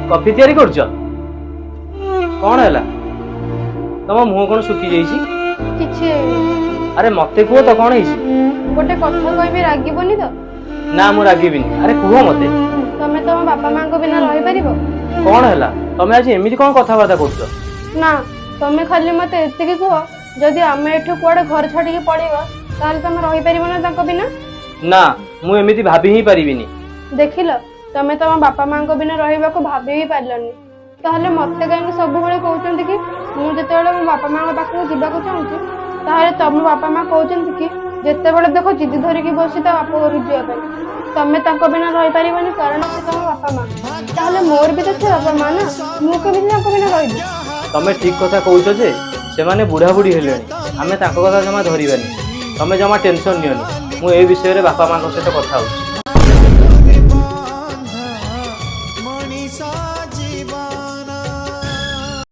coffee तैयारी करछ कौन है तुम मुह कौन सुखी जाइछि किछि अरे मते कुह तो कौन है गोटे कथा कहबी रागिबनी तो ना मु रागिबिनी अरे कुह मते तमे तम बापा मां को बिना रहि परिबो कौन है तमे आज एमिति कौन कथाबार्ता करछ ना तमे खाली मते एतिकी कुह जदि आमे एठु कुआडे घर छाडी पळेबा ताले तमे रहि परिबो ना तांको बिना ना मु एमिति भाबी ही परिबिनी देखिलो तमे तम बापा मां को बिना रहिबा को भाबी ही पारलनी ताहले मते काहे सब बेले कहउचंती कि मु जेतेबेले मो बापा मां पाखु जिबा को चाहूची ताहले तम बापा मां कहउचंती कि जेतेबेले देखो जिद्दी धरि कि बसी ता बाप घर जिया पे तमे तांको बिना रहि परिबनी कारण से तम बापा मां ताहले मोर भी तो छे बापा मां ना मु के बिना तांको बिना रहिबी तमे ठीक कथा कहउछ जे से माने बुढ़ा बुढ़ी हेलेनी आमे तांको कथा जमा धरिबानी तमे जमा टेंशन नियनी मु ए विषय रे बापा मां को सहित कथा होउछ